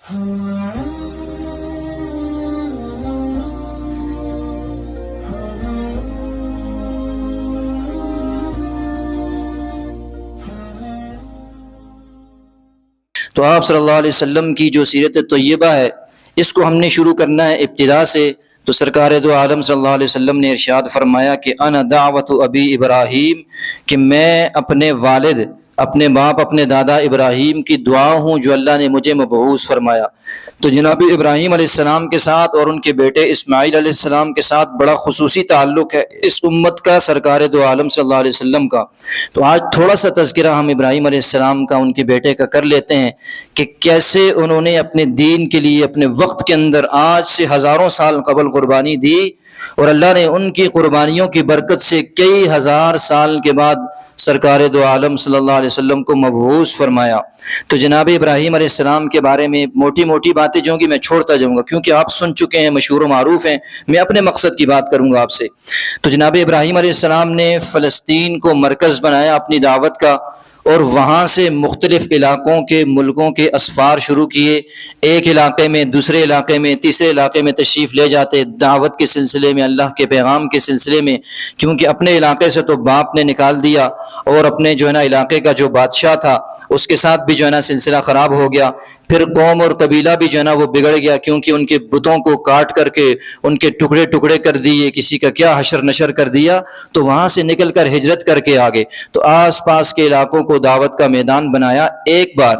تو آپ صلی اللہ علیہ وسلم کی جو سیرت طیبہ ہے اس کو ہم نے شروع کرنا ہے ابتدا سے۔ تو سرکار دو عالم صلی اللہ علیہ وسلم نے ارشاد فرمایا کہ انا دعوت ابی ابراہیم، کہ میں اپنے والد، اپنے باپ، اپنے دادا ابراہیم کی دعا ہوں جو اللہ نے مجھے مبعوث فرمایا۔ تو جناب ابراہیم علیہ السلام کے ساتھ اور ان کے بیٹے اسماعیل علیہ السلام کے ساتھ بڑا خصوصی تعلق ہے اس امت کا، سرکار دو عالم صلی اللہ علیہ وسلم کا۔ تو آج تھوڑا سا تذکرہ ہم ابراہیم علیہ السلام کا، ان کے بیٹے کا کر لیتے ہیں کہ کیسے انہوں نے اپنے دین کے لیے اپنے وقت کے اندر آج سے ہزاروں سال قبل قربانی دی، اور اللہ نے ان کی قربانیوں کی برکت سے کئی ہزار سال کے بعد سرکار دو عالم صلی اللہ علیہ وسلم کو مبعوث فرمایا۔ تو جناب ابراہیم علیہ السلام کے بارے میں موٹی موٹی باتیں جو ہوں گی میں چھوڑتا جاؤں گا، کیونکہ آپ سن چکے ہیں، مشہور و معروف ہیں، میں اپنے مقصد کی بات کروں گا آپ سے۔ تو جناب ابراہیم علیہ السلام نے فلسطین کو مرکز بنایا اپنی دعوت کا، اور وہاں سے مختلف علاقوں کے ملکوں کے اسفار شروع کیے، ایک علاقے میں، دوسرے علاقے میں، تیسرے علاقے میں تشریف لے جاتے دعوت کے سلسلے میں، اللہ کے پیغام کے سلسلے میں، کیونکہ اپنے علاقے سے تو باپ نے نکال دیا، اور اپنے جو ہے نا علاقے کا جو بادشاہ تھا اس کے ساتھ بھی جو ہے نا سلسلہ خراب ہو گیا، پھر قوم اور قبیلہ بھی جو ہے نا وہ بگڑ گیا، کیونکہ ان کے بتوں کو کاٹ کر کے ان کے ٹکڑے ٹکڑے کر دیے، کسی کا کیا حشر نشر کر دیا، تو وہاں سے نکل کر ہجرت کر کے آگے تو آس پاس کے علاقوں کو دعوت کا میدان بنایا۔ ایک بار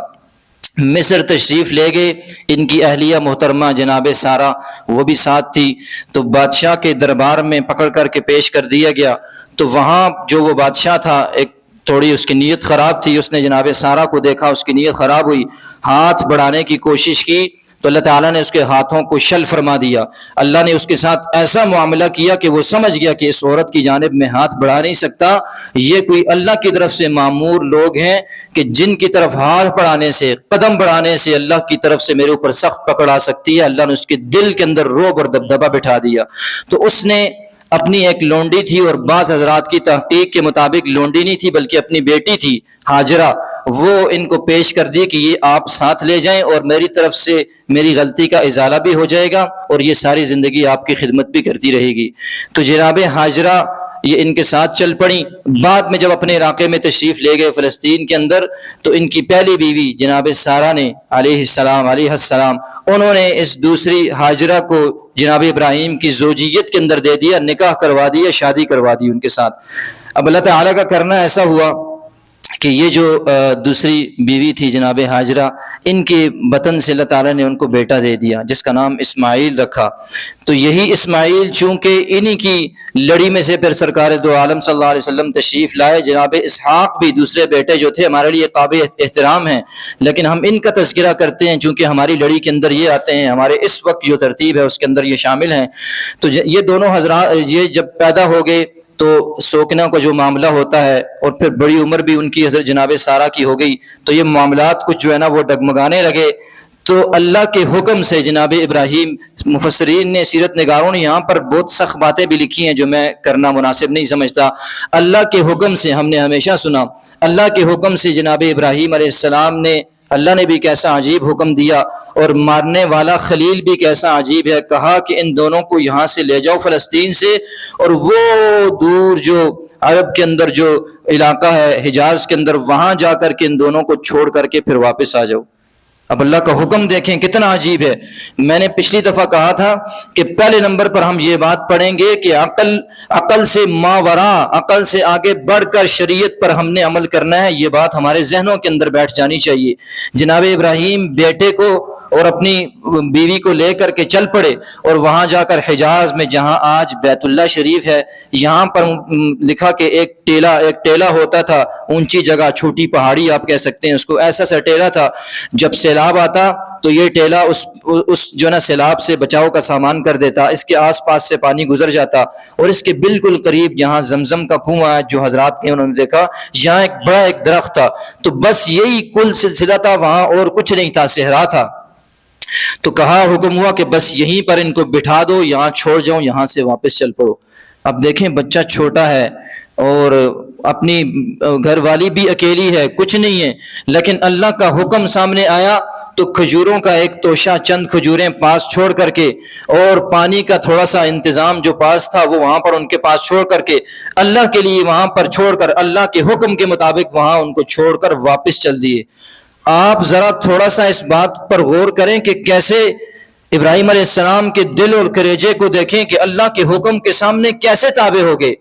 مصر تشریف لے گئے، ان کی اہلیہ محترمہ جناب سارہ وہ بھی ساتھ تھی، تو بادشاہ کے دربار میں پکڑ کر کے پیش کر دیا گیا۔ تو وہاں جو وہ بادشاہ تھا، ایک تھوڑی اس کی نیت خراب تھی، اس نے جناب سارہ کو دیکھا، اس کی نیت خراب ہوئی، ہاتھ بڑھانے کی کوشش کی تو اللہ تعالیٰ نے اس کے ہاتھوں کو شل فرما دیا۔ اللہ نے اس کے ساتھ ایسا معاملہ کیا کہ وہ سمجھ گیا کہ اس عورت کی جانب میں ہاتھ بڑھا نہیں سکتا، یہ کوئی اللہ کی طرف سے معمور لوگ ہیں کہ جن کی طرف ہاتھ بڑھانے سے، قدم بڑھانے سے اللہ کی طرف سے میرے اوپر سخت پکڑ آ سکتی ہے۔ اللہ نے اس کے دل کے اندر رعب اور دبدبہ بٹھا دیا۔ تو اس نے اپنی ایک لونڈی تھی، اور بعض حضرات کی تحقیق کے مطابق لونڈی نہیں تھی بلکہ اپنی بیٹی تھی ہاجرہ، وہ ان کو پیش کر دی کہ یہ آپ ساتھ لے جائیں اور میری طرف سے میری غلطی کا ازالہ بھی ہو جائے گا، اور یہ ساری زندگی آپ کی خدمت بھی کرتی رہے گی۔ تو جناب ہاجرہ یہ ان کے ساتھ چل پڑیں۔ بعد میں جب اپنے علاقے میں تشریف لے گئے فلسطین کے اندر، تو ان کی پہلی بیوی جناب سارہ نے علیہ السلام انہوں نے اس دوسری ہاجرہ کو جناب ابراہیم کی زوجیت کے اندر دے دیا، نکاح کروا دیا، شادی کروا دی ان کے ساتھ۔ اب اللہ تعالیٰ کا کرنا ایسا ہوا کہ یہ جو دوسری بیوی تھی جناب ہاجرہ، ان کے بطن سے اللہ تعالیٰ نے ان کو بیٹا دے دیا جس کا نام اسماعیل رکھا۔ تو یہی اسماعیل چونکہ انہی کی لڑی میں سے پھر سرکار دو عالم صلی اللہ علیہ وسلم تشریف لائے، جناب اسحاق بھی دوسرے بیٹے جو تھے ہمارے لیے قابل احترام ہیں، لیکن ہم ان کا تذکرہ کرتے ہیں چونکہ ہماری لڑی کے اندر یہ آتے ہیں، ہمارے اس وقت جو ترتیب ہے اس کے اندر یہ شامل ہیں۔ تو یہ دونوں حضرات یہ جب پیدا ہو گئے تو سوکنا کا جو معاملہ ہوتا ہے، اور پھر بڑی عمر بھی ان کی حضرت جناب سارہ کی ہو گئی، تو یہ معاملات کچھ جو ہے نا وہ ڈگمگانے لگے۔ تو اللہ کے حکم سے جناب ابراہیم، مفسرین نے، سیرت نگاروں نے یہاں پر بہت سخت باتیں بھی لکھی ہیں جو میں کرنا مناسب نہیں سمجھتا۔ اللہ کے حکم سے، ہم نے ہمیشہ سنا، اللہ کے حکم سے جناب ابراہیم علیہ السلام نے، اللہ نے بھی کیسا عجیب حکم دیا، اور مارنے والا خلیل بھی کیسا عجیب ہے، کہا کہ ان دونوں کو یہاں سے لے جاؤ فلسطین سے، اور وہ دور جو عرب کے اندر جو علاقہ ہے حجاز کے اندر، وہاں جا کر کے ان دونوں کو چھوڑ کر کے پھر واپس آ جاؤ۔ اب اللہ کا حکم دیکھیں کتنا عجیب ہے۔ میں نے پچھلی دفعہ کہا تھا کہ پہلے نمبر پر ہم یہ بات پڑھیں گے کہ عقل سے ماورا، عقل سے آگے بڑھ کر شریعت پر ہم نے عمل کرنا ہے، یہ بات ہمارے ذہنوں کے اندر بیٹھ جانی چاہیے۔ جناب ابراہیم بیٹے کو اور اپنی بیوی کو لے کر کے چل پڑے، اور وہاں جا کر حجاز میں جہاں آج بیت اللہ شریف ہے، یہاں پر لکھا کہ ایک ٹیلا ہوتا تھا، اونچی جگہ، چھوٹی پہاڑی آپ کہہ سکتے ہیں اس کو، ایسا سا ٹیلا تھا، جب سیلاب آتا تو یہ ٹیلا اس جو نا سیلاب سے بچاؤ کا سامان کر دیتا، اس کے آس پاس سے پانی گزر جاتا، اور اس کے بالکل قریب یہاں زمزم کا کنواں ہے، جو حضرات کے انہوں نے دیکھا، یہاں ایک بڑا ایک درخت تھا، تو بس یہی کل سلسلہ تھا، وہاں اور کچھ نہیں تھا، صحرا تھا۔ تو کہا، حکم ہوا کہ بس یہیں پر ان کو بٹھا دو، یہاں چھوڑ جاؤ، یہاں سے واپس چل پڑو۔ اب دیکھیں بچہ چھوٹا ہے، اور اپنی گھر والی بھی اکیلی ہے، کچھ نہیں ہے، لیکن اللہ کا حکم سامنے آیا تو کھجوروں کا ایک توشہ، چند کھجوریں پاس چھوڑ کر کے، اور پانی کا تھوڑا سا انتظام جو پاس تھا وہ وہاں پر ان کے پاس چھوڑ کر کے، اللہ کے لیے وہاں پر چھوڑ کر، اللہ کے حکم کے مطابق وہاں ان کو چھوڑ کر واپس چل دیے۔ آپ ذرا تھوڑا سا اس بات پر غور کریں کہ کیسے ابراہیم علیہ السلام کے دل اور کلیجے کو دیکھیں کہ اللہ کے حکم کے سامنے کیسے تابع ہو گئے۔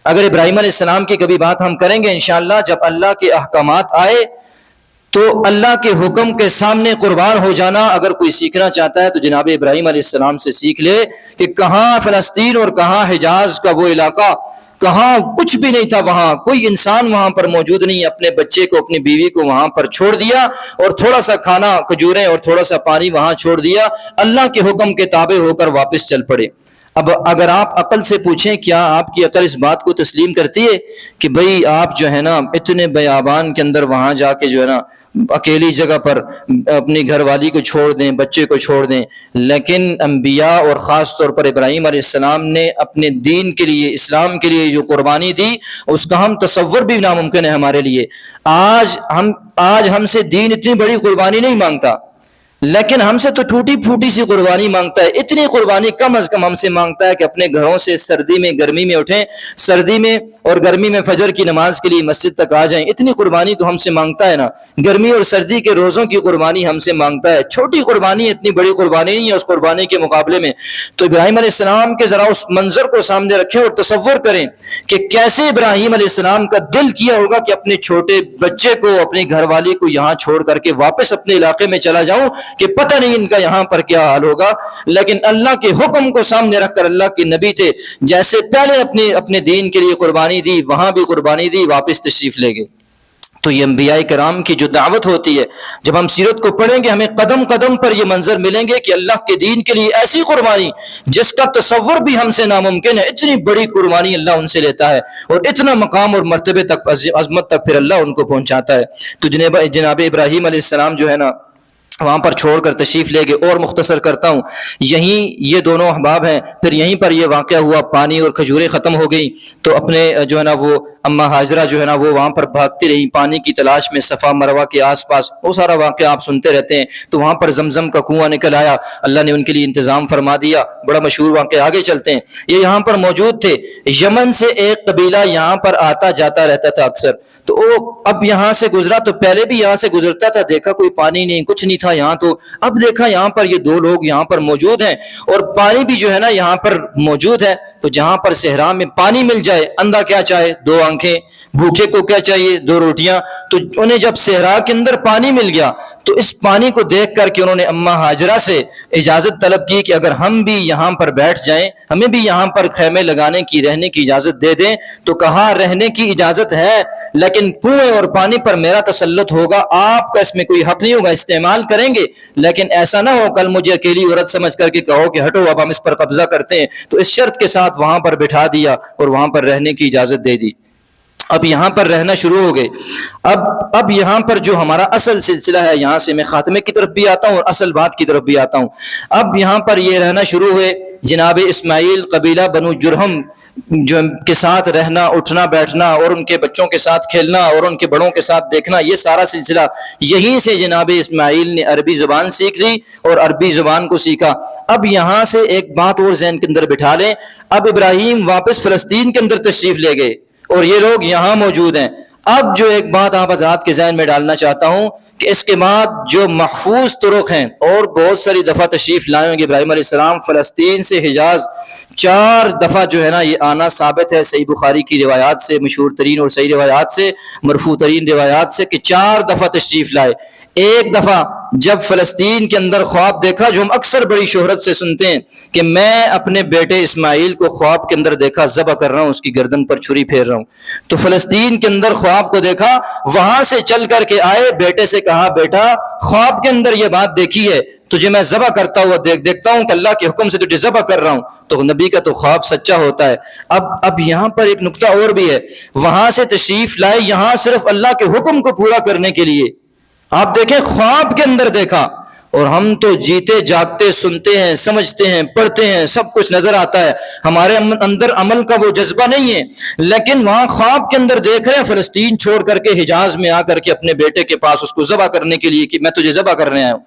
اگر ابراہیم علیہ السلام کی کبھی بات ہم کریں گے انشاءاللہ، جب اللہ کے احکامات آئے تو اللہ کے حکم کے سامنے قربان ہو جانا اگر کوئی سیکھنا چاہتا ہے تو جناب ابراہیم علیہ السلام سے سیکھ لے کہ کہاں فلسطین اور کہاں حجاز کا وہ علاقہ، کہاں کچھ بھی نہیں تھا، وہاں کوئی انسان وہاں پر موجود نہیں، اپنے بچے کو، اپنی بیوی کو وہاں پر چھوڑ دیا اور تھوڑا سا کھانا، کھجوریں اور تھوڑا سا پانی وہاں چھوڑ دیا، اللہ کے حکم کے تابع ہو کر واپس چل پڑے۔ اب اگر آپ عقل سے پوچھیں، کیا آپ کی عقل اس بات کو تسلیم کرتی ہے کہ بھئی آپ جو ہے نا اتنے بیابان کے اندر وہاں جا کے جو ہے نا اکیلی جگہ پر اپنی گھر والی کو چھوڑ دیں، بچے کو چھوڑ دیں؟ لیکن انبیاء اور خاص طور پر ابراہیم علیہ السلام نے اپنے دین کے لیے، اسلام کے لیے جو قربانی دی، اس کا ہم تصور بھی ناممکن ہے ہمارے لیے۔ آج ہم سے دین اتنی بڑی قربانی نہیں مانگتا، لیکن ہم سے تو ٹوٹی پھوٹی سی قربانی مانگتا ہے۔ اتنی قربانی کم از کم ہم سے مانگتا ہے کہ اپنے گھروں سے سردی میں گرمی میں اٹھیں، سردی میں اور گرمی میں فجر کی نماز کے لیے مسجد تک آ جائیں، اتنی قربانی تو ہم سے مانگتا ہے نا۔ گرمی اور سردی کے روزوں کی قربانی ہم سے مانگتا ہے، چھوٹی قربانی، اتنی بڑی قربانی نہیں ہے اس قربانی کے مقابلے میں۔ تو ابراہیم علیہ السلام کے ذرا اس منظر کو سامنے رکھیں اور تصور کریں کہ کیسے ابراہیم علیہ السلام کا دل کیا ہوگا کہ اپنے چھوٹے بچے کو، اپنی گھر والی کو یہاں چھوڑ کر کے واپس اپنے علاقے میں چلا جاؤں کہ پتہ نہیں ان کا یہاں پر کیا حال ہوگا۔ لیکن اللہ کے حکم کو سامنے رکھ کر، اللہ کے نبی تھے، جیسے پہلے اپنے دین کے لیے قربانی دی، وہاں بھی قربانی دی، واپس تشریف لے گئے۔ تو یہ انبیاء کرام کی جو دعوت ہوتی ہے، جب ہم سیرت کو پڑھیں گے ہمیں قدم قدم پر یہ منظر ملیں گے کہ اللہ کے دین کے لیے ایسی قربانی جس کا تصور بھی ہم سے ناممکن ہے، اتنی بڑی قربانی اللہ ان سے لیتا ہے اور اتنا مقام اور مرتبے تک، عظمت تک پھر اللہ ان کو پہنچاتا ہے۔ تو جناب ابراہیم علیہ السلام جو ہے نا وہاں پر چھوڑ کر تشریف لے گئے۔ اور مختصر کرتا ہوں، یہیں یہ دونوں احباب ہیں، پھر یہیں پر یہ واقعہ ہوا، پانی اور کھجوریں ختم ہو گئی تو اپنے جو ہے نا وہ اما ہاجرہ جو ہے نا وہ وہاں پر بھاگتی رہی پانی کی تلاش میں، صفا مروہ کے آس پاس، وہ سارا واقعہ آپ سنتے رہتے ہیں۔ تو وہاں پر زمزم کا کنواں نکل آیا، اللہ نے ان کے لیے انتظام فرما دیا، بڑا مشہور واقعہ۔ آگے چلتے ہیں، یہ یہاں پر موجود تھے، یمن سے ایک قبیلہ یہاں پر آتا جاتا رہتا تھا اکثر، تو وہ اب یہاں سے گزرا، تو پہلے بھی یہاں سے گزرتا تھا، دیکھا کوئی پانی نہیں، کچھ نہیں تھا یہاں، تو اب دیکھا یہاں پر یہ دو لوگ یہاں پر موجود ہیں اور پانی بھی جو ہے نا یہاں پر موجود ہے۔ تو جہاں پر صحرا میں پانی مل جائے، اندھا کیا چاہے دو آنکھیں، بھوکے کو کیا چاہیے دو روٹیاں۔ تو انہیں جب صحرا کے اندر پانی مل گیا تو اس پانی کو دیکھ کر کے انہوں نے اما ہاجرہ سے اجازت طلب کی کہ اگر ہم بھی یہاں پر بیٹھ جائیں، ہمیں بھی یہاں پر خیمے لگانے کی، رہنے کی اجازت دے دیں۔ تو کہا رہنے کی اجازت ہے لیکن کنویں اور پانی پر میرا تسلط ہوگا، آپ کا اس میں کوئی حق نہیں ہوگا، استعمال کریں گے لیکن ایسا نہ ہو کل مجھے اکیلی عورت سمجھ کر کے کہو کہ ہٹو اب ہم اس پر قبضہ کرتے ہیں۔ تو اس شرط کے ساتھ وہاں پر بٹھا دیا اور وہاں پر رہنے کی اجازت دے دی۔ اب یہاں پر رہنا شروع ہو گئے۔ اب یہاں پر جو ہمارا اصل سلسلہ ہے، یہاں سے میں خاتمے کی طرف بھی آتا ہوں اور اصل بات کی طرف بھی آتا ہوں۔ اب یہاں پر یہ رہنا شروع ہوئے، جناب اسماعیل قبیلہ بنو جرہم جو کے ساتھ رہنا، اٹھنا بیٹھنا اور ان کے بچوں کے ساتھ کھیلنا اور ان کے بڑوں کے ساتھ دیکھنا، یہ سارا سلسلہ یہیں سے جناب اسماعیل نے عربی زبان سیکھ لی اور عربی زبان کو سیکھا۔ اب یہاں سے ایک بات اور ذہن کے اندر بٹھا لیں، اب ابراہیم واپس فلسطین کے اندر تشریف لے گئے اور یہ لوگ یہاں موجود ہیں۔ اب جو ایک بات آپ حضرات کے ذہن میں ڈالنا چاہتا ہوں کہ اس کے بعد جو محفوظ طرق ہیں، اور بہت ساری دفعہ تشریف لائے ہوں گے ابراہیم علیہ السلام فلسطین سے حجاز، 4 دفعہ جو ہے نا یہ آنا ثابت ہے صحیح بخاری کی روایات سے، مشہور ترین اور صحیح روایات سے، مرفوع ترین روایات سے، کہ 4 دفعہ تشریف لائے۔ ایک دفعہ جب فلسطین کے اندر خواب دیکھا، جو ہم اکثر بڑی شہرت سے سنتے ہیں کہ میں اپنے بیٹے اسماعیل کو خواب کے اندر دیکھا ذبح کر رہا ہوں، اس کی گردن پر چھری پھیر رہا ہوں، تو فلسطین کے اندر خواب کو دیکھا، وہاں سے چل کر کے آئے، بیٹے سے کہا بیٹا خواب کے اندر یہ بات دیکھی ہے، تجھے میں ذبح کرتا ہوا دیکھتا ہوں کہ اللہ کے حکم سے تجھے ذبح کر رہا ہوں۔ تو نبی کا تو خواب سچا ہوتا ہے۔ اب یہاں پر ایک نقطہ اور بھی ہے، وہاں سے تشریف لائے یہاں صرف اللہ کے حکم کو پورا کرنے کے لیے۔ آپ دیکھیں خواب کے اندر دیکھا اور ہم تو جیتے جاگتے سنتے ہیں، سمجھتے ہیں، پڑھتے ہیں، سب کچھ نظر آتا ہے، ہمارے اندر عمل کا وہ جذبہ نہیں ہے، لیکن وہاں خواب کے اندر دیکھ رہے ہیں فلسطین چھوڑ کر کے حجاز میں آ کر کے اپنے بیٹے کے پاس اس کو ذبح کرنے کے لیے کہ میں تجھے ذبح کرنے آیا ہوں۔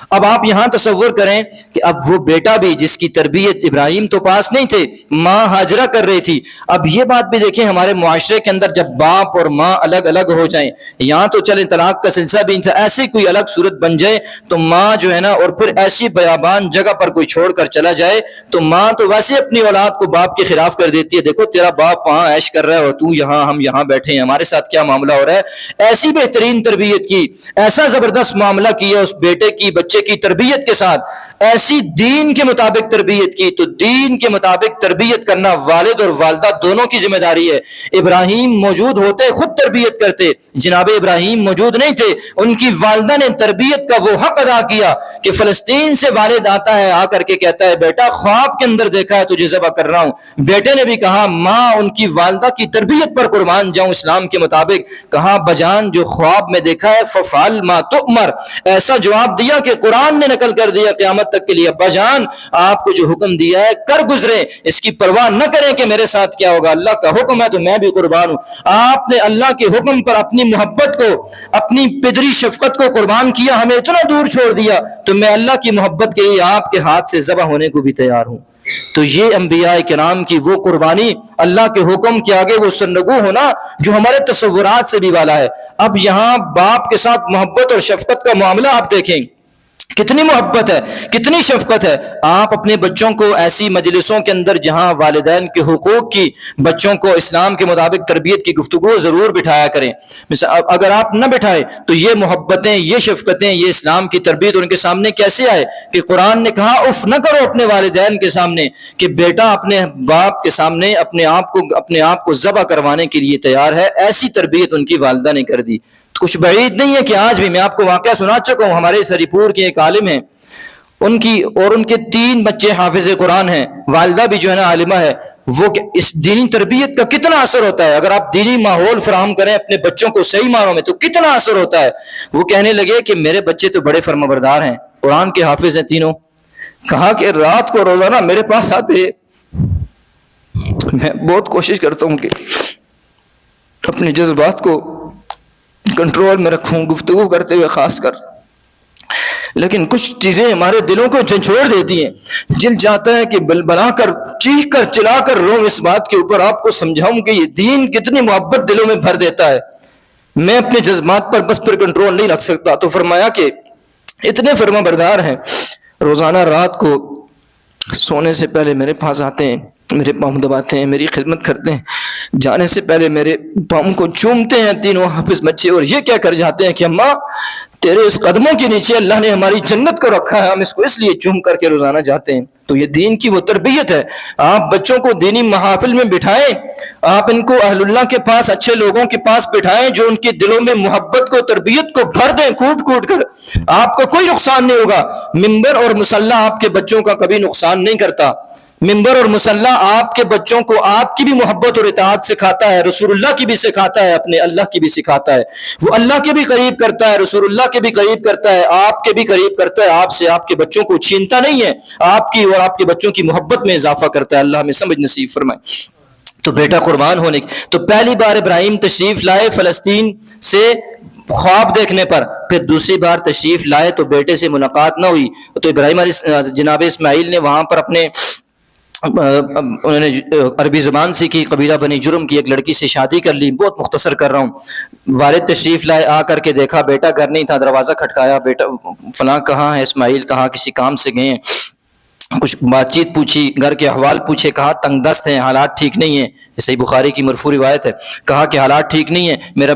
اب آپ یہاں تصور کریں کہ اب وہ بیٹا بھی جس کی تربیت ابراہیم تو پاس نہیں تھے، ماں ہاجرہ کر رہی تھی، اب یہ بات بھی دیکھیں ہمارے معاشرے کے اندر جب باپ اور ماں الگ الگ ہو جائیں، یہاں تو چلیں طلاق کا سلسلہ بھی تھا، ایسی کوئی الگ صورت بن جائے تو ماں جو ہے نا، اور پھر ایسی بیابان جگہ پر کوئی چھوڑ کر چلا جائے تو ماں تو ویسے اپنی اولاد کو باپ کے خلاف کر دیتی ہے، دیکھو تیرا باپ وہاں عیش کر رہا ہے اور تو یہاں، ہم یہاں بیٹھے ہیں، ہمارے ساتھ کیا معاملہ ہو رہا ہے۔ ایسی بہترین تربیت کی، ایسا زبردست معاملہ کیا اس بیٹے کی، بچے کی تربیت کے ساتھ، ایسی دین کے مطابق تربیت کی، تو دین کے مطابق تربیت کرنا والد اور والدہ دونوں کی ذمہ داری ہے۔ ابراہیم موجود ہوتے خود تربیت کرتے، جناب ابراہیم موجود نہیں تھے، ان کی والدہ نے تربیت کا وہ حق ادا کیا کہ فلسطین سے والد آتا ہے، آ کر کے کہتا ہے بیٹا خواب کے اندر دیکھا ہے تجھے ذبح کر رہا ہوں۔ بیٹے نے بھی کہا ماں ان کی والدہ کی تربیت پر قربان جاؤں اسلام کے مطابق، کہا بجان جو خواب میں دیکھا ہے ففعل ما تؤمر، ایسا جواب دیا کہ قرآن نے نقل کر دیا قیامت تک کے لیے، بجان آپ کو جو حکم دیا ہے کر گزرے، اس کی پرواہ نہ کریں کہ میرے ساتھ کیا ہوگا، اللہ کا حکم ہے تو میں بھی قربان ہوں۔ آپ نے اللہ کے حکم پر اپنی محبت کو، اپنی پدری شفقت کو قربان کیا، ہمیں اتنا دور چھوڑ دیا، تو میں اللہ کی محبت کے لیے آپ کے ہاتھ سے ذبح ہونے کو بھی تیار ہوں۔ تو یہ انبیاء کرام کی وہ قربانی، اللہ کے حکم کے آگے وہ سرنگوں ہونا جو ہمارے تصورات سے بھی والا ہے۔ اب یہاں باپ کے ساتھ محبت اور شفقت کا معاملہ آپ دیکھیں، کتنی محبت ہے، کتنی شفقت ہے۔ آپ اپنے بچوں کو ایسی مجلسوں کے اندر جہاں والدین کے حقوق کی، بچوں کو اسلام کے مطابق تربیت کی گفتگو ضرور بٹھایا کریں۔ اگر آپ نہ بٹھائیں تو یہ محبتیں، یہ شفقتیں، یہ اسلام کی تربیت ان کے سامنے کیسے آئے کہ قرآن نے کہا اف نہ کرو اپنے والدین کے سامنے، کہ بیٹا اپنے باپ کے سامنے اپنے آپ کو ذبح کروانے کے لیے تیار ہے، ایسی تربیت ان کی والدہ نے کر دی۔ کچھ بعید نہیں ہے کہ آج بھی، میں آپ کو واقعہ سنا چکا ہوں، ہمارے سری پور کے ایک عالم ہیں، ان کے 3 بچے حافظ قرآن ہیں، والدہ بھی جو ہے نا عالمہ ہے، وہ اس دینی تربیت کا کتنا اثر ہوتا ہے، اگر آپ دینی ماحول فراہم کریں اپنے بچوں کو صحیح معنوں میں تو کتنا اثر ہوتا ہے۔ وہ کہنے لگے کہ میرے بچے تو بڑے فرمانبردار ہیں، قرآن کے حافظ ہیں تینوں، کہا کہ رات کو روزانہ میرے پاس آتے، میں بہت کوشش کرتا ہوں کہ اپنے جذبات کو کنٹرول میں رکھوں، گفتگو کرتے ہوئے خاص کر، لیکن کچھ چیزیں ہمارے دلوں کو جھنجھوڑ دیتی ہیں، دل چاہتا ہے کہ بلا کر، چیخ کر، چلا کر رو اس بات کے اوپر، آپ کو سمجھاؤں کہ یہ دین کتنی محبت دلوں میں بھر دیتا ہے۔ میں اپنے جذبات پر بس پر کنٹرول نہیں رکھ سکتا، تو فرمایا کہ اتنے فرما بردار ہیں، روزانہ رات کو سونے سے پہلے میرے پاس آتے ہیں، میرے پاؤں دباتے ہیں، میری خدمت کرتے ہیں، جانے سے پہلے میرے پاؤں کو چومتے ہیں تینوں حافظ بچے، اور یہ کیا کر جاتے ہیں کہ اماں تیرے اس قدموں کے نیچے اللہ نے ہماری جنت کو رکھا ہے، ہم اس کو اس لیے چوم کر کے روزانہ جاتے ہیں۔ تو یہ دین کی وہ تربیت ہے۔ آپ بچوں کو دینی محافل میں بٹھائیں، آپ ان کو اہل اللہ کے پاس، اچھے لوگوں کے پاس بٹھائیں جو ان کے دلوں میں محبت کو، تربیت کو بھر دیں کوٹ کوٹ کر، آپ کو کوئی نقصان نہیں ہوگا۔ ممبر اور مصلی آپ کے بچوں کا کبھی نقصان نہیں کرتا، ممبر اور مصلی آپ کے بچوں کو آپ کی بھی محبت اور اطاعت سکھاتا ہے، رسول اللہ کی بھی سکھاتا ہے، اپنے اللہ کی بھی سکھاتا ہے، وہ اللہ کے بھی قریب کرتا ہے، رسول اللہ کے بھی قریب کرتا ہے، آپ کے بھی قریب کرتا ہے، آپ سے آپ کے بچوں کو چھینتا نہیں ہے، آپ کی اور آپ کے بچوں کی محبت میں اضافہ کرتا ہے۔ اللہ ہمیں سمجھ نصیب فرمائے۔ تو بیٹا قربان ہونے کی، تو پہلی بار ابراہیم تشریف لائے فلسطین سے خواب دیکھنے پر، پھر دوسری بار تشریف لائے تو بیٹے سے ملاقات نہ ہوئی، تو ابراہیم جناب اسماعیل نے وہاں پر اپنے انہوں نے عربی زبان سیکھی، قبیلہ بنی جرم کی ایک لڑکی سے شادی کر لی۔ بہت مختصر کر رہا ہوں۔ والد تشریف لائے، آ کر کے دیکھا بیٹا گھر نہیں تھا، دروازہ کھٹکایا، بیٹا فلاں کہاں ہے؟ اسماعیل کہا کسی کام سے گئے ہیں۔ کچھ بات چیت پوچھی، گھر کے احوال پوچھے، کہا تنگ دست ہیں، حالات ٹھیک نہیں ہیں، صحیح بخاری کی مرفوع روایت ہے، کہا کہ حالات ٹھیک نہیں ہیں، میرا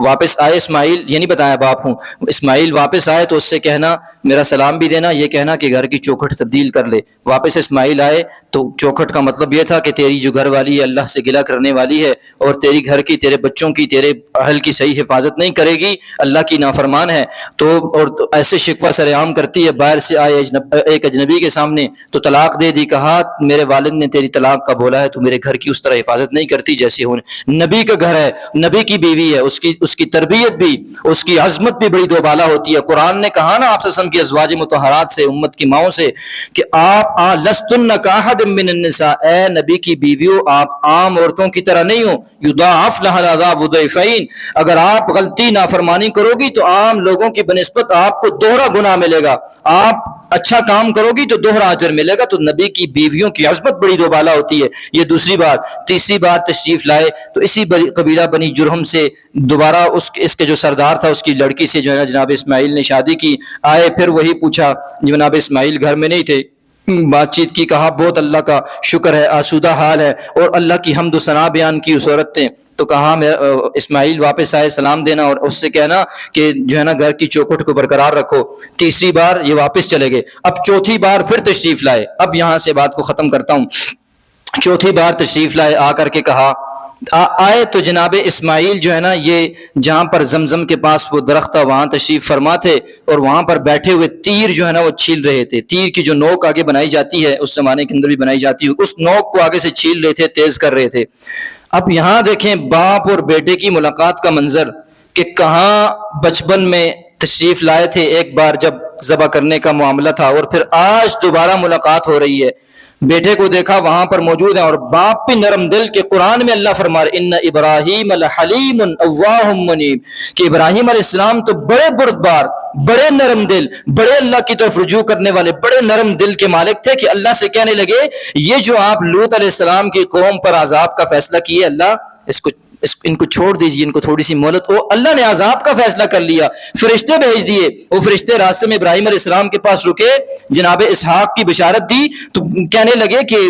واپس آئے اسماعیل، یہ نہیں بتایا باپ ہوں، اسماعیل واپس آئے تو اس سے کہنا میرا سلام بھی دینا، یہ کہنا کہ گھر کی چوکھٹ تبدیل کر لے۔ واپس اسماعیل آئے تو چوکھٹ کا مطلب یہ تھا کہ تیری جو گھر والی ہے اللہ سے گلہ کرنے والی ہے، اور تیری گھر کی، تیرے بچوں کی، تیرے اہل کی صحیح حفاظت نہیں کرے گی، اللہ کی نافرمان ہے، تو اور ایسے شکوہ سر عام کرتی ہے باہر سے آئے ایک اجنبی کے سامنے، تو طلاق دے دی. کہا میرے والد نے تیری طلاق کا بولا ہے, تو میرے گھر کی اس طرح حفاظت نہیں کرتی جیسے نبی کا گھر ہے, نبی کی بیوی ہے, اس کی تربیت بھی, اس کی عظمت بھی بڑی دوبالا ہوتی ہے. قرآن نے کہا نا آپ صلی اللہ علیہ وسلم کی ازواج مطہرات سے, امت کی ماؤں سے, کہ آپ لستن کاحد من النساء, اے نبی کی بیویوں آپ عام عورتوں کی طرح نہیں ہو. یضاعف لها العذاب ضعفین, اگر آپ غلطی نافرمانی کرو گی تو عام لوگوں کی بنسبت آپ کو دوہرا گناہ ملے گا, آپ اچھا کام کرو گی تو دوہرا اجر ملے گا. تو نبی کی بیویوں کی عظمت بڑی دوبالا ہوتی ہے. یہ دوسری بار. تیسری بار تشریف لائے تو اسی قبیلہ بنی جرہم سے دوبارہ اس کے جو سردار تھا اس کی لڑکی سے جو ہے نا جناب اسماعیل نے شادی کی. آئے پھر وہی پوچھا, جناب اسماعیل گھر میں نہیں تھے, بات چیت کی, کہا بہت اللہ کا شکر ہے, آسودہ حال ہے, اور اللہ کی حمد و ثنا بیان کی اس عورت نے. تو کہا اسماعیل واپس آئے سلام دینا اور اس سے کہنا کہ جو ہے نا گھر کی چوکھٹ کو برقرار رکھو. تیسری بار یہ واپس چلے گئے. اب چوتھی بار پھر تشریف لائے. اب یہاں سے بات کو ختم کرتا ہوں. چوتھی بار تشریف لائے, آ کر کے کہا آئے تو جناب اسماعیل جو ہے نا یہ جہاں پر زمزم کے پاس وہ درخت تھا وہاں تشریف فرما تھے, اور وہاں پر بیٹھے ہوئے تیر جو ہے نا وہ چھیل رہے تھے. تیر کی جو نوک آگے بنائی جاتی ہے, اس زمانے کے اندر بھی بنائی جاتی ہے, اس نوک کو آگے سے چھیل رہے تھے, تیز کر رہے تھے. اب یہاں دیکھیں باپ اور بیٹے کی ملاقات کا منظر, کہ کہاں بچپن میں تشریف لائے تھے ایک بار جب ذبح کرنے کا معاملہ تھا, اور پھر آج دوبارہ ملاقات ہو رہی ہے. بیٹے کو دیکھا وہاں پر موجود ہیں, اور باپ بھی نرم دل, کہ قرآن میں اللہ فرما رہے ان ابراہیم لحلیم اواہ منیب, کہ ابراہیم علیہ السلام تو بڑے بردبار, بڑے نرم دل, بڑے اللہ کی طرف رجوع کرنے والے, بڑے نرم دل کے مالک تھے, کہ اللہ سے کہنے لگے یہ جو آپ لوط علیہ السلام کی قوم پر عذاب کا فیصلہ کیے, اللہ ان کو چھوڑ دیجیے, ان کو تھوڑی سی مہلت. اللہ نے عذاب کا فیصلہ کر لیا, فرشتے بھیج دیے. وہ فرشتے راستے میں ابراہیم علیہ السلام کے پاس رکے, جناب اسحاق کی بشارت دی, تو کہنے لگے کہ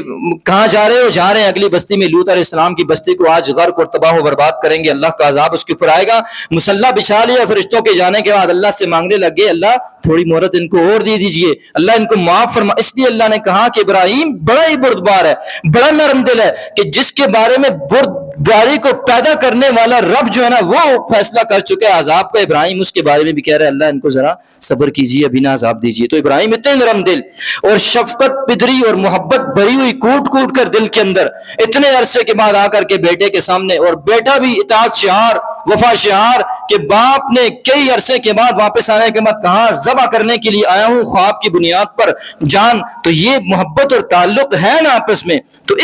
کہاں جا رہے ہو؟ جا رہے ہیں اگلی بستی میں, لوط علیہ السلام کی بستی کو آج غرق اور تباہ و برباد کریں گے, اللہ کا عذاب اس کے اوپر آئے گا. مسلح بچھا لیا فرشتوں کے جانے کے بعد, اللہ سے مانگنے لگے اللہ تھوڑی مہلت ان کو اور دے دیجئے, اللہ ان کو معاف فرما. اس لیے اللہ نے کہا کہ ابراہیم بڑا ہی بردبار ہے, بڑا نرم دل ہے, کہ جس کے بارے میں بردباری کو پیدا کرنے والا رب جو ہے نا وہ فیصلہ کر چکے عذاب کا. ابراہیم اس کے بارے میں بھی کہہ رہے ہیں اللہ ان کو ذرا صبر کیجیے, ابھی نہ عذاب دیجیے. تو ابراہیم اتنے نرم دل اور شفقت پدری اور محبت بھری ہوئی کوٹ کوٹ کر دل کے اندر, اتنے عرصے کے بعد آ کر کے بیٹے کے سامنے, اور بیٹا بھی اطاعت شعار, وفا شعار, کہ باپ نے کئی عرصے کے بعد واپس آنے کے بعد کہا ذبح کرنے کے لیے آیا ہوں خواب کی بنیاد پر جان. تو یہ محبت اور تعلق ہے نا آپس میں. تو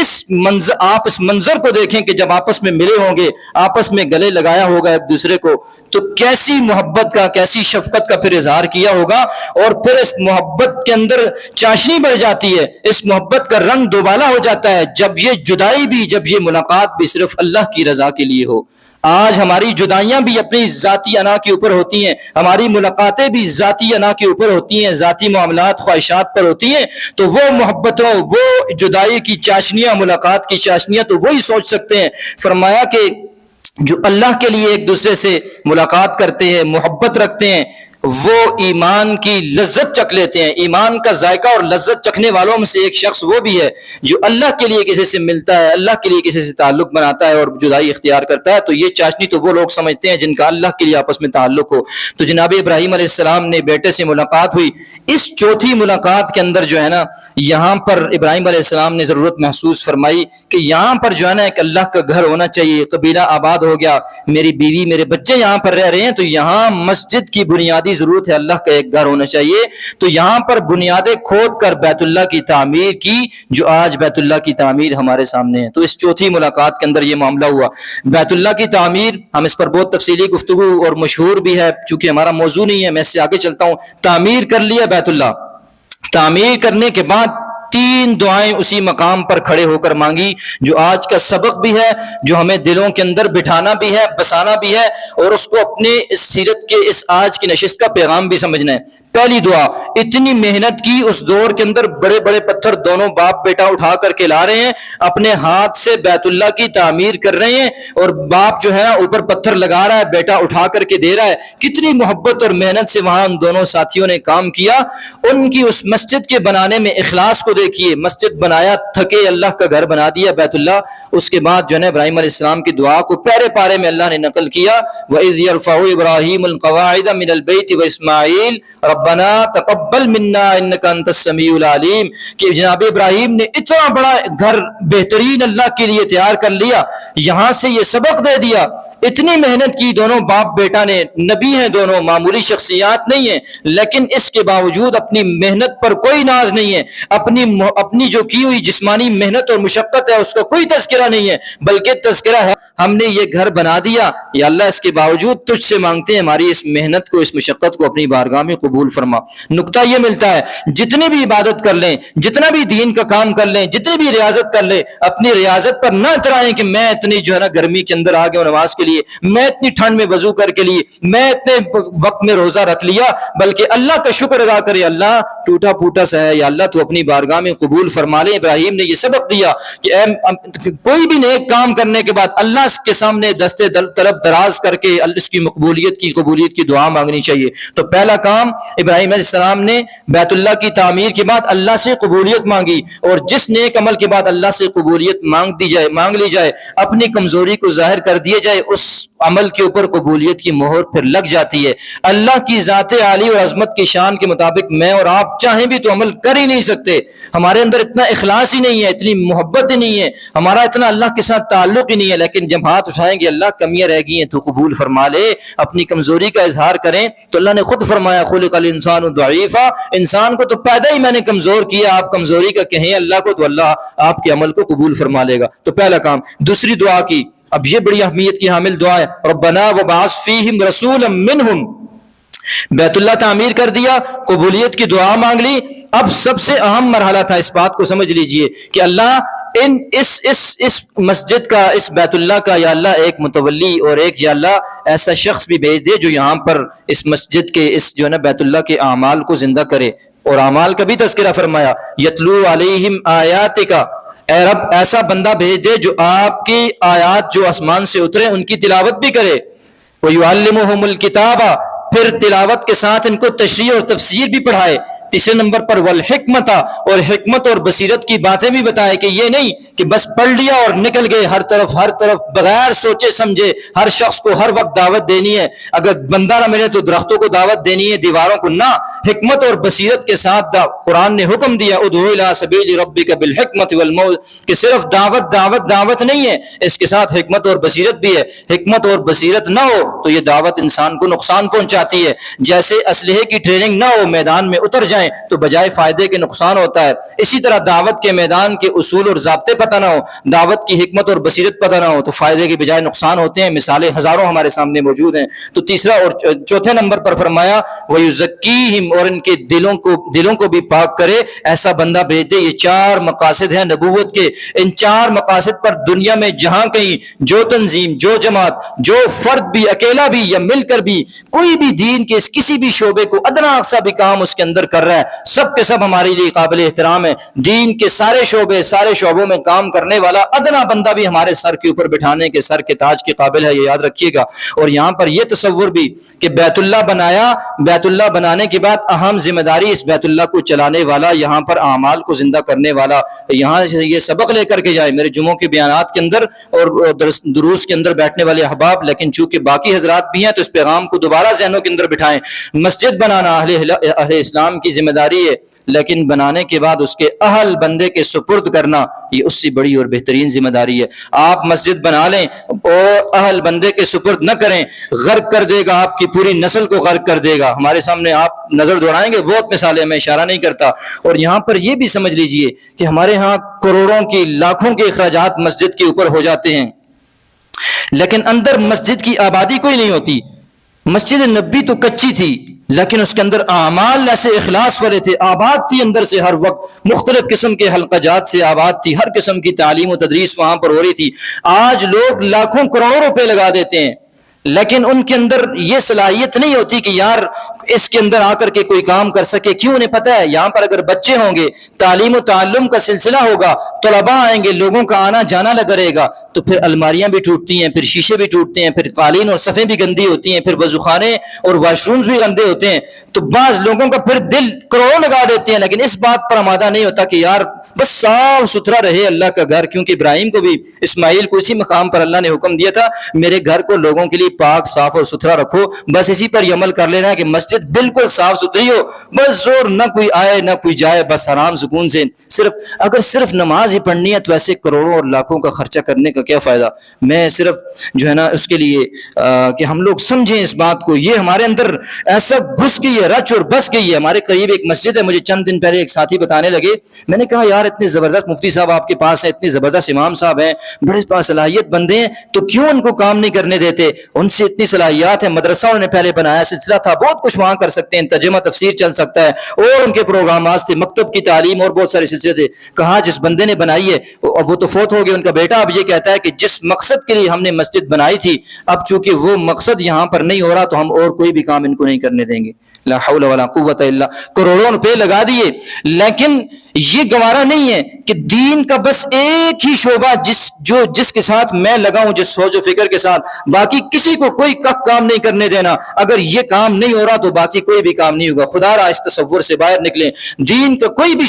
آپ اس منظر کو دیکھیں کہ جب آپس میں ملے ہوں گے, آپس میں گلے لگایا ہوگا ایک دوسرے کو, تو کیسی محبت کا, کیسی شفقت کا پھر اظہار کیا ہوگا, اور پھر اس محبت کے اندر چاشنی بڑھ جاتی ہے, اس محبت کا رنگ دوبالا ہو جاتا ہے جب یہ جدائی بھی, جب یہ ملاقات بھی صرف اللہ کی رضا کے لیے ہو. آج ہماری جدائیاں بھی اپنی ذاتی انا کے اوپر ہوتی ہیں, ہماری ملاقاتیں بھی ذاتی انا کے اوپر ہوتی ہیں, ذاتی معاملات خواہشات پر ہوتی ہیں. تو وہ محبتوں, وہ جدائی کی چاشنیاں, ملاقات کی چاشنیاں تو وہی سوچ سکتے ہیں. فرمایا کہ جو اللہ کے لیے ایک دوسرے سے ملاقات کرتے ہیں, محبت رکھتے ہیں, وہ ایمان کی لذت چکھ لیتے ہیں. ایمان کا ذائقہ اور لذت چکھنے والوں میں سے ایک شخص وہ بھی ہے جو اللہ کے لیے کسی سے ملتا ہے, اللہ کے لیے کسی سے تعلق بناتا ہے اور جدائی اختیار کرتا ہے. تو یہ چاشنی تو وہ لوگ سمجھتے ہیں جن کا اللہ کے لیے آپس میں تعلق ہو. تو جناب ابراہیم علیہ السلام نے بیٹے سے ملاقات ہوئی. اس چوتھی ملاقات کے اندر جو ہے نا, یہاں پر ابراہیم علیہ السلام نے ضرورت محسوس فرمائی کہ یہاں پر جو ہے نا ایک اللہ کا گھر ہونا چاہیے. قبیلہ آباد ہو گیا, میری بیوی میرے بچے یہاں پر رہ رہے ہیں, تو یہاں مسجد کی بنیادی ضرورت ہے, اللہ کا ایک گھر ہونا چاہیے. تو یہاں پر بنیادیں کھود کر بیت اللہ کی تعمیر کی, جو آج بیت اللہ کی تعمیر ہمارے سامنے ہے. تو اس چوتھی ملاقات کے اندر یہ معاملہ ہوا. بیت اللہ کی تعمیر, ہم اس پر بہت تفصیلی گفتگو اور مشہور بھی ہے, چونکہ ہمارا موضوع نہیں ہے, میں اس سے آگے چلتا ہوں. تعمیر کر لیا بیت اللہ. تعمیر کرنے کے بعد 3 دعائیں اسی مقام پر کھڑے ہو کر مانگی, جو آج کا سبق بھی ہے, جو ہمیں دلوں کے اندر بٹھانا بھی ہے, بسانا بھی ہے, اور اس کو اپنے اس سیرت کے اس آج کی نشست کا پیغام بھی سمجھنا ہے. پہلی دعا, اتنی محنت کی اس دور کے اندر, بڑے بڑے پتھر دونوں باپ بیٹا اٹھا کر کے لا رہے ہیں, اپنے ہاتھ سے بیت اللہ کی تعمیر کر رہے ہیں, اور باپ جو ہے اوپر پتھر لگا رہا ہے, بیٹا اٹھا کر کے دے رہا ہے. کتنی محبت اور محنت سے وہاں ان دونوں ساتھیوں نے کام کیا. ان کی اس مسجد کے بنانے میں اخلاص کو دیکھیے، مسجد بنایا، تھکے، اللہ کا گھر بنا دیا بیت اللہ. اس کے بعد جو ہے ابراہیم علیہ السلام کی دعا کو پیرے پارے میں اللہ نے نقل کیا. وَإِذْ يَرْفَعُ إِبْرَاهِيمُ الْقَوَاعِدَ مِنَ الْبَيْتِ وَإِسْمَاعِيلُ رَبَّنَا تَقَبَّلْ مِنَّا إِنَّكَ أَنْتَ السَّمِيعُ الْعَلِيمُ کہ جناب ابراہیم نے اتنا بڑا گھر بہترین اللہ کے لیے تیار کر لیا. یہاں سے یہ سبق دے دیا، اتنی محنت کی، دونوں باپ بیٹا نے، نبی ہیں دونوں، معمولی شخصیات نہیں ہیں، لیکن اس کے باوجود اپنی محنت پر کوئی ناز نہیں ہے، اپنی جو کی ہوئی جسمانی محنت اور مشقت ہے اس کا کوئی تذکرہ نہیں ہے، بلکہ تذکرہ ہے ہم نے یہ گھر بنا دیا یا اللہ اس کے باوجود تجھ سے مانگتے ہیں ہماری اس محنت کو، اس مشقت کو اپنی بارگاہ میں قبول فرما. نقطہ یہ ملتا ہے جتنی بھی عبادت کر لیں، جتنا بھی دین کا کام کر لیں، جتنی بھی ریاضت کر لیں، اپنی ریاضت پر نہ اترائیں کہ میں اتنی جو ہے نا گرمی کے اندر آ گیا ہوں نماز کے لیے، میں اتنی ٹھنڈ میں وضو کر کے لیے، میں اتنے وقت میں روزہ رکھ لیا، بلکہ اللہ کا شکر ادا کرے، اللہ ٹوٹا پھوٹا سا ہے یا اللہ تو اپنی بارگاہ میں قبول فرما لے. ابراہیم نے یہ سبق دیا کہ کوئی بھی نیک کام کرنے کے بعد اللہ کے سامنے دستے طلب دراز کر کے اس کی قبولیت کی دعا مانگنی چاہیے. تو پہلا کام ابراہیم علیہ السلام نے بیت اللہ کی تعمیر کے بعد اللہ سے قبولیت مانگی، اور جس نیک عمل کے بعد اللہ سے قبولیت مانگ لی جائے، اپنی کمزوری کو ظاہر کر دیے جائے، اس عمل کے اوپر قبولیت کی مہر پھر لگ جاتی ہے. اللہ کی ذات عالی اور عظمت کی شان کے مطابق میں اور آپ چاہیں بھی تو عمل کر ہی نہیں سکتے. ہمارے اندر اتنا اخلاص ہی نہیں ہے، اتنی محبت ہی نہیں ہے، ہمارا اتنا اللہ کے ساتھ تعلق ہی نہیں ہے. لیکن جب ہاتھ اٹھائیں گے اللہ کمیاں رہ گئی ہیں تو قبول فرما لے، اپنی کمزوری کا اظہار کریں تو اللہ نے خود فرمایا خلق الانسان ضعیفا، انسان کو تو پیدا ہی میں نے کمزور کیا، آپ کمزوری کا کہیں اللہ کو تو اللہ آپ کے عمل کو قبول فرما لے گا. تو پہلا کام. دوسری دعا کی، اب یہ بڑی اہمیت کی حامل دعا ہے، ربنا وبعث فیہم رسولا منہم. بیت اللہ تعمیر کر دیا، قبولیت کی دعا مانگ لی. اب سب سے اہم مرحلہ تھا، اس بات کو سمجھ لیجئے کہ اللہ اس مسجد کا، اس بیت اللہ کا یا اللہ ایک متولی اور ایک یا اللہ ایسا شخص بھی بھیج دے جو یہاں پر اس مسجد کے، اس جو ہے نا بیت اللہ کے اعمال کو زندہ کرے. اور اعمال کا بھی تذکرہ فرمایا، یتلو علیہم آیاتک، اے رب ایسا بندہ بھیج دے جو آپ کی آیات جو آسمان سے اترے ان کی تلاوت بھی کرے. وَيُعَلِّمُهُمُ الْكِتَابَ، پھر تلاوت کے ساتھ ان کو تشریح اور تفسیر بھی پڑھائے. تیسرے نمبر پر والحکمت، اور حکمت اور بصیرت کی باتیں بھی بتائے کہ یہ نہیں کہ بس پڑھ لیا اور نکل گئے، ہر طرف بغیر سوچے سمجھے ہر شخص کو ہر وقت دعوت دینی ہے، اگر بندہ نہ ملے تو درختوں کو دعوت دینی ہے، دیواروں کو نہ. حکمت اور بصیرت کے ساتھ قرآن نے حکم دیا ادعو الی سبیل ربک بالحکمت والموعظۃ، کہ صرف دعوت نہیں ہے، اس کے ساتھ حکمت اور بصیرت بھی ہے. حکمت اور بصیرت نہ ہو تو یہ دعوت انسان کو نقصان پہنچاتی ہے. جیسے اسلحے کی ٹریننگ نہ ہو، میدان میں اتر جائیں تو بجائے فائدے کے نقصان ہوتا ہے. اسی طرح دعوت کے میدان کے اصول اور ضابطے پتہ نہ ہو، دعوت کی حکمت اور بصیرت پتہ نہ ہو تو فائدے کے بجائے نقصان ہوتے ہیں. مثالیں ہزاروں ہمارے سامنے موجود ہیں. تو تیسرا اور چوتھے نمبر پر فرمایا وَيُزَكِّيهِمْ، اور ان کے دلوں کو بھی پاک کرے، ایسا بندہ بھیج دے. یہ چار مقاصد ہیں نبوت کے. ان چار مقاصد پر دنیا میں جہاں کہیں جو تنظیم، جو جماعت، جو فرد بھی اکیلا بھی یا مل کر بھی کوئی بھی دین کے کسی بھی شعبے کو ادنا سا بھی کام اس کے اندر کر رہا ہے، سب کے سب ہمارے لیے قابل احترام ہے. دین کے سارے شعبوں میں کام کرنے والا ادنا بندہ بھی ہمارے سر کے اوپر بٹھانے کے، سر کے تاج کے قابل ہے، یہ یاد رکھیے گا. اور یہاں پر یہ تصور بھی کہ بیت اللہ بنایا، بیت اللہ بنانے کے بعد اہم ذمہ داری اس بیت اللہ کو چلانے والا، یہاں پر اعمال کو زندہ کرنے والا. یہاں سے یہ سبق لے کر کے جائے میرے جمعوں کے بیانات کے اندر اور دروس کے اندر بیٹھنے والے احباب، لیکن چونکہ باقی حضرات بھی ہیں تو اس پیغام کو دوبارہ ذہنوں کے اندر بٹھائیں. مسجد بنانا اہل اسلام کی ذمہ داری ہے، لیکن بنانے کے بعد اس کے اہل بندے کے سپرد کرنا یہ اس سے بڑی اور بہترین ذمہ داری ہے. آپ مسجد بنا لیں اور اہل بندے کے سپرد نہ کریں، غرق کر دے گا، آپ کی پوری نسل کو غرق کر دے گا. ہمارے سامنے آپ نظر دوڑائیں گے بہت مثالیں، میں اشارہ نہیں کرتا. اور یہاں پر یہ بھی سمجھ لیجئے کہ ہمارے ہاں کروڑوں کی، لاکھوں کے اخراجات مسجد کے اوپر ہو جاتے ہیں، لیکن اندر مسجد کی آبادی کوئی نہیں ہوتی. مسجد نبی تو کچی تھی لیکن اس کے اندر اعمال ایسے اخلاص والے تھے، آباد تھی اندر سے، ہر وقت مختلف قسم کے حلقہ جات سے آباد تھی، ہر قسم کی تعلیم و تدریس وہاں پر ہو رہی تھی. آج لوگ لاکھوں کروڑوں روپے لگا دیتے ہیں لیکن ان کے اندر یہ صلاحیت نہیں ہوتی کہ یار اس کے اندر آ کر کے کوئی کام کر سکے. کیوں انہیں پتہ ہے یہاں پر اگر بچے ہوں گے, تعلیم و تعلم کا سلسلہ ہوگا, طلباء آئیں گے, لوگوں کا آنا جانا لگا رہے گا, تو پھر الماریاں بھی ٹوٹتی ہیں, پھر شیشے بھی ٹوٹتے ہیں, پھر قالین اور صفیں بھی گندی ہوتی ہیں, پھر وضوخانے اور واش رومز بھی گندے ہوتے ہیں. تو بعض لوگوں کا پھر دل کروڑوں لگا دیتے ہیں, لیکن اس بات پر آمادہ نہیں ہوتا کہ یار بس صاف ستھرا رہے اللہ کا گھر. کیونکہ ابراہیم کو بھی, اسماعیل کو اسی مقام پر اللہ نے حکم دیا تھا, میرے گھر کو لوگوں کے لیے پاک صاف اور ستھرا رکھو. بس اسی پر یہ عمل کر لینا کہ مسجد بالکل صاف ستھری ہو, بس اور نہ کوئی آئے نہ کوئی جائے, بس آرام سکون سے. صرف نماز ہی پڑھنی ہے تو ایسے کروڑوں اور لاکھوں کا خرچہ کرنے کا کیا فائدہ. میں صرف جو ہے نا اس کے لیے کہ ہم لوگ سمجھیں اس بات کو, یہ ہمارے اندر ایسا گھس گئی ہے, رچ اور بس گئی ہے. ہمارے قریب ایک مسجد ہے, مجھے چند دن پہلے ایک ساتھی بتانے لگے, میں نے کہا یار اتنے زبردست مفتی صاحب آپ کے پاس ہیں, اتنے زبردست امام صاحب ہیں, بڑے باصلاحیت بندے ہیں, تو کیوں ان کو کام نہیں کرنے دیتے؟ ان سے اتنی صلاحیات ہے, مدرسہ انہوں نے پہلے بنایا, سلسلہ تھا, بہت کچھ وہاں کر سکتے ہیں, ترجمہ تفسیر چل سکتا ہے, اور ان کے پروگرامات تھے, مکتب کی تعلیم اور بہت سارے سلسلے تھے. کہا جس بندے نے بنائی ہے, اب وہ تو فوت ہو گئے, ان کا بیٹا اب یہ کہتا ہے کہ جس مقصد کے لیے ہم نے مسجد بنائی تھی, اب چونکہ وہ مقصد یہاں پر نہیں ہو رہا تو ہم اور کوئی بھی کام ان کو نہیں کرنے دیں گے. لا حول ولا قوت الا, کروڑوں روپے لگا دیے, لیکن یہ گوارا نہیں ہے کہ دین کا بس ایک ہی شعبہ جس کے ساتھ میں لگا ہوں, جس سوچ و فکر کے ساتھ, باقی کسی کو کوئی کام نہیں کرنے دینا. اگر یہ کام نہیں ہو رہا تو باقی کوئی بھی کام نہیں ہوگا. خدا را اس تصور سے باہر نکلیں. دین کا کوئی بھی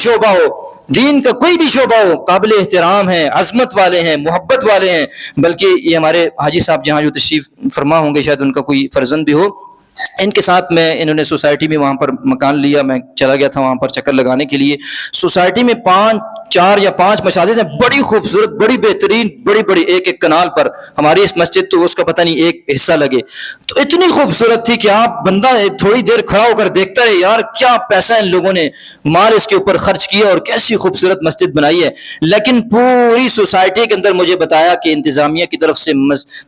شعبہ ہو, قابل احترام ہے, عظمت والے ہیں, محبت والے ہیں. بلکہ یہ ہمارے حاجی صاحب جہاں جو تشریف فرما ہوں گے, شاید ان کا کوئی فرزند بھی ہو, ان کے ساتھ انہوں نے سوسائٹی میں وہاں پر مکان لیا, میں چلا گیا تھا وہاں پر چکر لگانے کے لیے. سوسائٹی میں 4 یا 5 مساجد ہیں, بڑی خوبصورت, بڑی بہترین, بڑی ایک کنال پر. ہماری اس مسجد تو اس کا پتہ نہیں ایک حصہ لگے, تو اتنی خوبصورت تھی کہ آپ بندہ تھوڑی دیر کھڑا ہو کر دیکھتا رہے, یار کیا پیسہ ان لوگوں نے مال اس کے اوپر خرچ کیا اور کیسی خوبصورت مسجد بنائی ہے. لیکن پوری سوسائٹی کے اندر مجھے بتایا کہ انتظامیہ کی طرف سے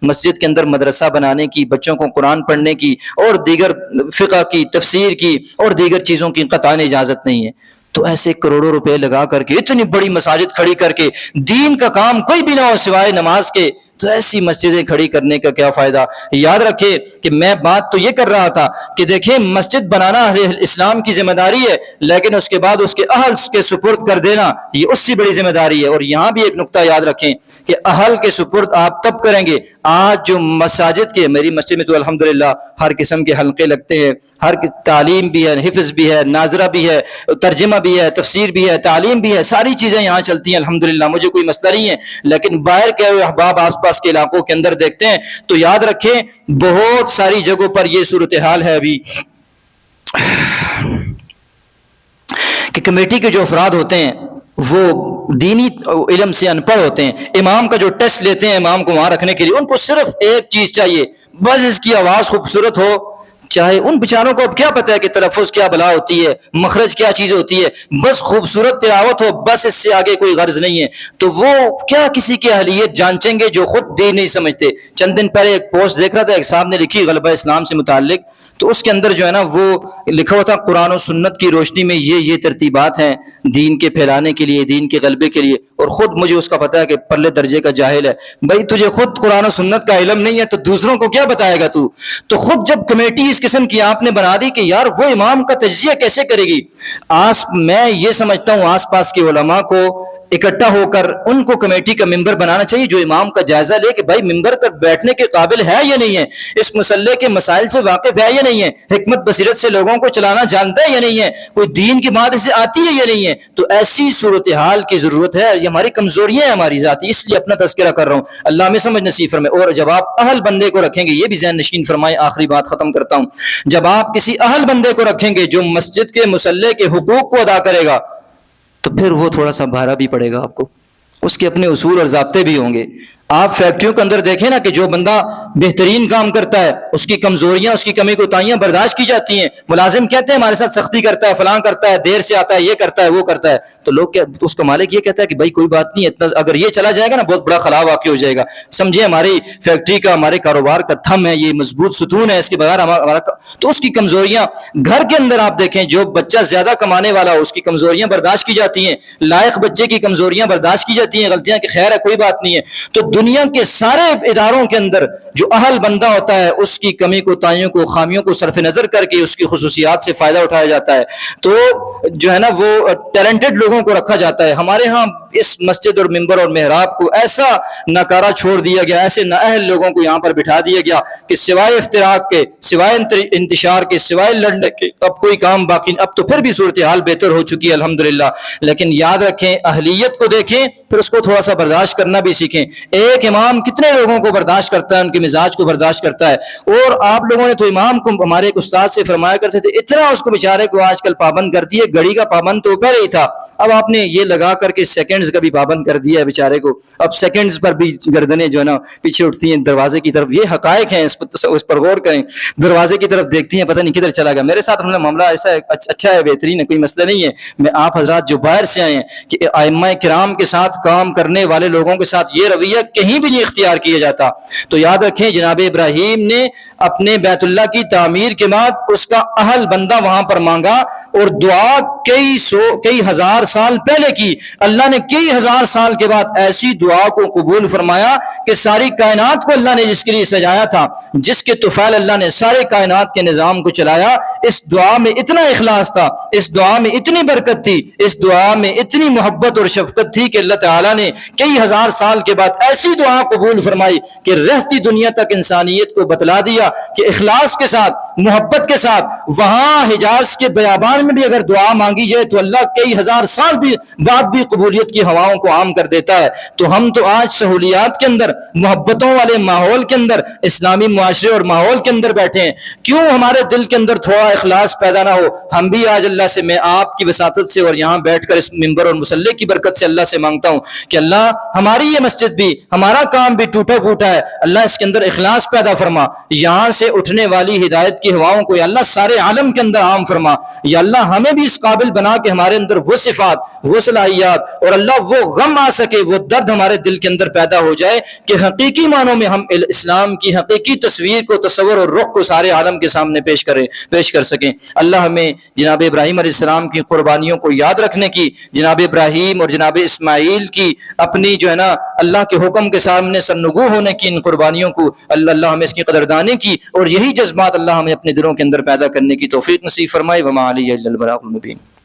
مسجد کے اندر مدرسہ بنانے کی, بچوں کو قرآن پڑھنے کی اور دیگر فقہ کی, تفسیر کی اور دیگر چیزوں کی قطعاً اجازت نہیں ہے. تو ایسے کروڑوں روپے لگا کر کے, اتنی بڑی مساجد کھڑی کر کے, دین کا کام کوئی بھی نہ ہو سوائے نماز کے, تو ایسی مسجدیں کھڑی کرنے کا کیا فائدہ. یاد رکھے کہ میں بات تو یہ کر رہا تھا کہ دیکھیں مسجد بنانا اہل اسلام کی ذمہ داری ہے, لیکن اس کے بعد اس کے اہل کے سپرد کر دینا یہ اس سے بڑی ذمہ داری ہے. اور یہاں بھی ایک نقطہ یاد رکھیں کہ اہل کے سپرد آپ تب کریں گے. آج جو مساجد کے, میری مسجد میں تو الحمدللہ ہر قسم کے حلقے لگتے ہیں, ہر تعلیم بھی ہے, حفظ بھی ہے, ناظرہ بھی ہے, ترجمہ بھی ہے, تفسیر بھی ہے, تعلیم بھی ہے, ساری چیزیں یہاں چلتی ہیں الحمدللہ, مجھے کوئی مسئلہ نہیں ہے. لیکن باہر کے احباب آس پاس کے علاقوں کے اندر دیکھتے ہیں تو یاد رکھیں بہت ساری جگہوں پر یہ صورتحال ہے ابھی کہ کمیٹی کے جو افراد ہوتے ہیں وہ دینی علم سے ان پڑھ ہوتے ہیں. امام کا جو ٹیسٹ لیتے ہیں امام کو وہاں رکھنے کے لیے, ان کو صرف ایک چیز چاہیے, بس اس کی آواز خوبصورت ہو. چاہے ان بیچاروں کو اب کیا پتہ ہے کہ تلفظ کیا بلا ہوتی ہے, مخرج کیا چیز ہوتی ہے, بس خوبصورت تلاوت ہو, بس اس سے آگے کوئی غرض نہیں ہے. تو وہ کیا کسی کی اہلیت جانچیں گے جو خود دین نہیں سمجھتے. چند دن پہلے ایک پوسٹ دیکھ رہا تھا, ایک صاحب نے لکھی غلبہ اسلام سے متعلق, تو اس کے اندر جو ہے نا وہ لکھا ہوا تھا قرآن و سنت کی روشنی میں یہ ترتیبات ہیں دین کے پھیلانے کے لیے, دین کے غلبے کے لیے. اور خود مجھے اس کا پتہ ہے کہ پرلے درجے کا جاہل ہے. بھائی تجھے خود قرآن و سنت کا علم نہیں ہے تو دوسروں کو کیا بتائے گا تو. تو خود جب کمیٹی اس قسم کی آپ نے بنا دی کہ یار وہ امام کا تجزیہ کیسے کرے گی. میں یہ سمجھتا ہوں آس پاس کے علماء کو اکٹھا ہو کر ان کو کمیٹی کا ممبر بنانا چاہیے جو امام کا جائزہ لے کہ بھائی ممبر پر بیٹھنے کے قابل ہے یا نہیں ہے, اس مسئلے کے مسائل سے واقف ہے یا نہیں ہے, حکمت بصیرت سے لوگوں کو چلانا جانتا ہے یا نہیں ہے, کوئی دین کی بات اسے آتی ہے یا نہیں ہے. تو ایسی صورتحال کی ضرورت ہے. یہ ہماری کمزوریاں ہیں ہماری ذاتی, اس لیے اپنا تذکرہ کر رہا ہوں. اللہ میں سمجھ نصیب فرمائے. اور جب آپ اہل بندے کو رکھیں گے, یہ بھی ذہن نشین فرمائے, آخری بات ختم کرتا ہوں, جب آپ کسی اہل بندے کو رکھیں گے جو مسجد کے مصلی کے حقوق کو ادا کرے گا تو پھر وہ تھوڑا سا بھارا بھی پڑے گا آپ کو, اس کے اپنے اصول اور ضابطے بھی ہوں گے. آپ فیکٹریوں کے اندر دیکھیں نا کہ جو بندہ بہترین کام کرتا ہے اس کی کمزوریاں, اس کی کمی کوتاہیاں برداشت کی جاتی ہیں. ملازم کہتے ہیں ہمارے ساتھ سختی کرتا ہے, فلاں کرتا ہے, دیر سے آتا ہے, یہ کرتا ہے, وہ کرتا ہے, تو لوگ اس کا مالک یہ کہتا ہے کہ بھائی کوئی بات نہیں, اتنا اگر یہ چلا جائے گا نا بہت بڑا خلا واقع ہو جائے گا. سمجھے ہماری فیکٹری کا, ہمارے کاروبار کا تھم ہے, یہ مضبوط ستون ہے, اس کے بغیر ہمارا تو اس کی کمزوریاں. گھر کے اندر آپ دیکھیں جو بچہ زیادہ کمانے والا ہو اس کی کمزوریاں برداشت کی جاتی ہیں, لائق بچے کی کمزوریاں برداشت کی جاتی ہیں, غلطیاں کہ خیر ہے کوئی بات نہیں ہے. تو دنیا کے سارے اداروں کے اندر جو اہل بندہ ہوتا ہے اس کی کمی کوتاہیوں کو خامیوں کو صرف نظر کر کے اس کی خصوصیات سے فائدہ اٹھایا جاتا ہے، تو جو ہے نا وہ ٹیلنٹڈ لوگوں کو رکھا جاتا ہے۔ ہمارے ہاں اس مسجد اور ممبر اور محراب کو ایسا ناکارہ چھوڑ دیا گیا، ایسے نااہل لوگوں کو یہاں پر بٹھا دیا گیا کہ سوائے افتراق کے، سوائے انتشار کے، سوائے لڑنے کے اب کوئی کام باقی نہیں۔ اب تو پھر بھی صورتحال بہتر ہو چکی ہے الحمدللہ، لیکن یاد رکھیں اہلیت کو دیکھیں پھر اس کو تھوڑا سا برداشت کرنا بھی سیکھیں۔ ایک امام کتنے لوگوں کو برداشت کرتا ہے، ان کے مزاج کو برداشت کرتا ہے۔ اور آپ لوگوں نے تو امام کو ہمارے ایک استاد سے فرمایا کرتے تھے اتنا اس کو بیچارے کو آج کل پابند کر دیے، گھڑی کا پابند تو پہلے ہی تھا، اب آپ نے یہ لگا کر کے سیکنڈز کا بھی پابند کر دیا ہے بیچارے کو، اب سیکنڈز پر بھی گردنیں جو ہے نا پیچھے اٹھتی ہیں دروازے کی طرف۔ یہ حقائق ہیں، اس پر غور کریں، دروازے کی طرف دیکھتی ہیں پتہ نہیں کدھر چلا گیا۔ میرے ساتھ معاملہ ایسا ہے، اچھا ہے، بہترین ہے، کوئی مسئلہ نہیں ہے۔ میں آپ حضرات جو باہر سے آئے ہیں کہ ائمہ کرام کے ساتھ کام کرنے والے لوگوں کے ساتھ یہ رویہ کہیں بھی نہیں اختیار کیا جاتا۔ تو یاد رکھیں جناب ابراہیم نے اپنے بیت اللہ کی تعمیر کے بعد اس کا اہل بندہ وہاں پر مانگا اور دعا کئی ہزار سال پہلے کی، اللہ نے کئی ہزار سال کے بعد ایسی دعا کو قبول فرمایا کہ ساری کائنات کو اللہ نے جس کے لیے سجایا تھا، جس کے طفیل اللہ نے سارے کائنات کے نظام کو چلایا، اس دعا میں اتنا اخلاص تھا، اس دعا میں اتنی برکت تھی، اس دعا میں اتنی محبت اور شفقت تھی کہ اللہ تعالیٰ نے کئی ہزار سال کے بعد ایسی دعا قبول فرمائی کہ رہتی دنیا تک انسانیت کو بتلا دیا کہ اخلاص کے ساتھ، محبت کے ساتھ وہاں حجاز کے بیابان میں بھی اگر دعا مانگی جائے تو اللہ کئی ہزار سال بھی بعد بھی قبولیت کی ہواؤں کو عام کر دیتا ہے۔ تو ہم تو آج سہولیات کے اندر، محبتوں والے ماحول کے اندر، اسلامی معاشرے اور ماحول کے اندر بیٹھے ہیں، کیوں ہمارے دل کے اندر تھوڑا اخلاص پیدا نہ ہو؟ ہم بھی آج اللہ سے، میں آپ کی وساطت سے اور یہاں بیٹھ کر اس ممبر اور مصلی کی برکت سے اللہ سے مانگتا ہوں کہ اللہ ہماری یہ مسجد بھی، ہمارا کام بھی ٹوٹا پھوٹا ہے، اللہ اس کے اندر اخلاص پیدا فرما، یہاں سے اٹھنے والی ہدایت کی ہواؤں کو یا اللہ سارے عالم کے اندر عام فرما، یا اللہ ہمیں بھی اس قابل بنا کہ ہمارے اندر وہ صفات، وہ صلاحیات اور اللہ وہ غم آ سکے، وہ درد ہمارے دل کے اندر پیدا ہو جائے کہ حقیقی معنوں میں ہم اسلام کی حقیقی تصویر کو، تصور اور رخ کو سارے عالم کے سامنے پیش کر سکیں۔ اللہ ہمیں جناب ابراہیم علیہ السلام کی قربانیوں کو یاد رکھنے کی، جناب ابراہیم اور جناب اسماعیل کی اپنی جو ہے نا اللہ کے حکم کے سامنے سرنگو ہونے کی ان قربانیوں کو اللہ ہمیں اس کی قدردانی کی اور یہی جذبات اللہ ہمیں اپنے دلوں کے اندر پیدا کرنے کی توفیق نصیب فرمائے۔ وما علیہ الا البلاغ المبین۔